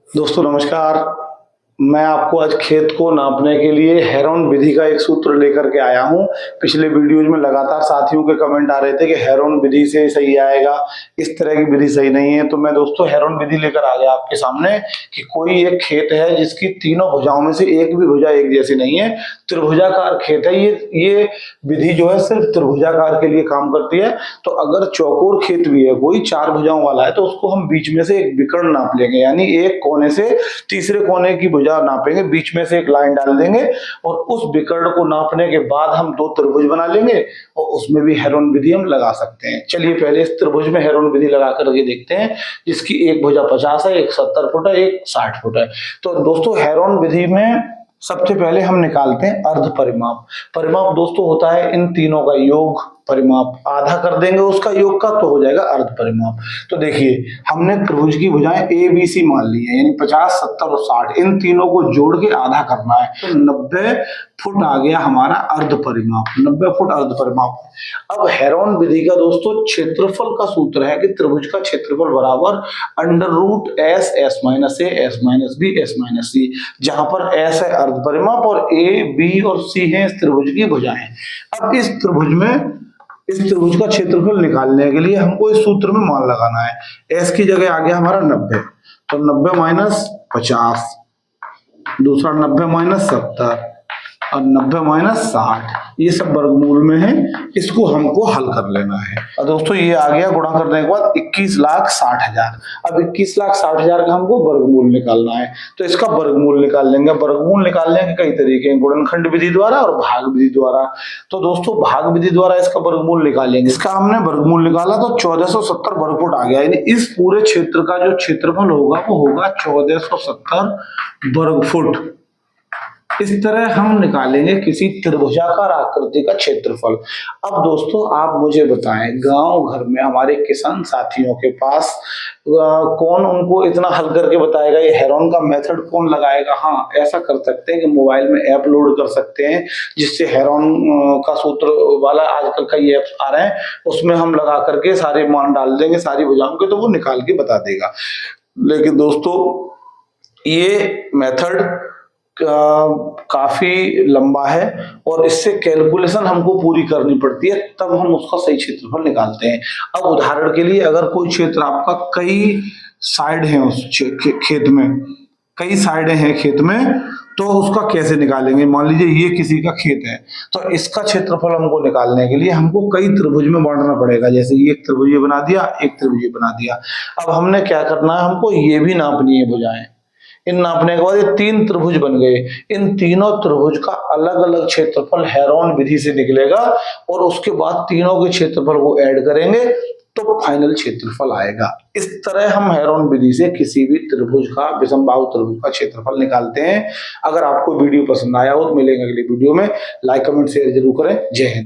दोस्तों नमस्कार। मैं आपको आज खेत को नापने के लिए हेरोन विधि का एक सूत्र लेकर के आया हूं। पिछले वीडियोज में लगातार साथियों के कमेंट आ रहे थे कि हेरोन विधि से सही आएगा, इस तरह की विधि सही नहीं है। तो मैं दोस्तों हेरोन विधि लेकर आ गया आपके सामने कि कोई एक खेत है जिसकी तीनों भुजाओं में से एक भी भुजा एक जैसी नहीं है, त्रिभुजाकार खेत है। ये विधि जो है सिर्फ त्रिभुजाकार के लिए काम करती है। तो अगर चौकोर खेत भी है, कोई चार भुजाओं वाला है, तो उसको हम बीच में से एक विकर्ण नाप लेंगे, यानी एक कोने से तीसरे कोने की भुजा नापेंगे, बीच में से एक लाइन डाल देंगे और उस विकर्ण को नापने के बाद हम दो त्रिभुज बना लेंगे और उसमें भी हेरोन विधि हम लगा सकते हैं। चलिए पहले इस त्रिभुज में हेरोन विधि लगा करके देखते हैं, जिसकी एक भुजा 50 है, एक 70 फुट है, एक 60 फुट है। तो दोस्तों हेरोन विधि में सबसे पहले हम निकालते हैं अर्ध परिमाप। परिमाप दोस्तों होता है इन तीनों का योग। परिमाप आधा कर देंगे उसका योग का, तो हो जाएगा अर्ध परिमाप। तो देखिए हमने त्रिभुज की भुजाएं ए बी सी मान ली है, यानी 50, 70 और 60, इन तीनों को जोड़ के आधा करना है। तो 90 फुट आ गया हमारा अर्ध परिमाप, 90 फुट अर्ध परिमाप। अब हेरोन विधि का दोस्तों क्षेत्रफल का सूत्र है कि त्रिभुज का क्षेत्रफल बराबर under root S, S minus A, S minus B, S minus C, जहां पर एस है अर्ध परिमाप और ए बी और सी है इस त्रिभुज की भुजाएं। अब इस त्रिभुज का क्षेत्रफल निकालने के लिए हमको इस सूत्र में मान लगाना है। एस की जगह आ गया हमारा 90, तो 90 माइनस 50, दूसरा 90 माइनस 70 और 90 माइनस 60, ये सब वर्गमूल में है। इसको हमको हल कर लेना है। और दोस्तों ये आ गया गुणा करने के बाद 21,60,000। अब 21,60,000 का हमको वर्गमूल निकालना है, तो इसका वर्गमूल निकाल लेंगे। वर्गमूल निकालने के कई तरीके हैं, गुणनखंड विधि द्वारा और भाग विधि द्वारा। तो दोस्तों भाग विधि द्वारा इसका वर्गमूल निकालेंगे। इसका हमने वर्गमूल निकाला तो 1470 वर्ग फुट आ गया, यानी इस पूरे क्षेत्र का जो क्षेत्रफल होगा वो होगा 1470 वर्ग फुट। इस तरह हम निकालेंगे किसी त्रिभुजाकार आकृति का क्षेत्रफल। अब दोस्तों आप मुझे बताएं, गांव घर में हमारे किसान साथियों के पास कौन उनको इतना हल करके बताएगा, ये हेरोन का मेथड कौन लगाएगा? हाँ, ऐसा कर सकते हैं कि मोबाइल में ऐप लोड कर सकते हैं, जिससे हेरोन का सूत्र वाला आजकल कई ऐप्स आ रहे हैं, उसमें हम लगा करके सारे मान डाल देंगे सारी भुजाओं के, तो वो निकाल के बता देगा। लेकिन दोस्तों ये मेथड काफी लंबा है और इससे कैलकुलेशन हमको पूरी करनी पड़ती है, तब हम उसका सही क्षेत्रफल निकालते हैं। अब उदाहरण के लिए अगर कोई क्षेत्र आपका कई साइड है, उस खेत में कई साइडें हैं खेत में, तो उसका कैसे निकालेंगे? मान लीजिए ये किसी का खेत है, तो इसका क्षेत्रफल हमको निकालने के लिए हमको कई त्रिभुज में बांटना पड़ेगा। जैसे ये एक त्रिभुज बना दिया, एक त्रिभुज बना दिया। अब हमने क्या करना है, हमको ये भी नापनी है भुजाएं। इन नापने के बाद ये तीन त्रिभुज बन गए। इन तीनों त्रिभुज का अलग अलग क्षेत्रफल हेरोन विधि से निकलेगा और उसके बाद तीनों के क्षेत्रफल को ऐड करेंगे तो फाइनल क्षेत्रफल आएगा। इस तरह हम हेरोन विधि से किसी भी त्रिभुज का, विषमबाहु त्रिभुज का क्षेत्रफल निकालते हैं। अगर आपको वीडियो पसंद आया हो तो मिलेंगे अगली वीडियो में। लाइक कमेंट शेयर जरूर करें। जय हिंद।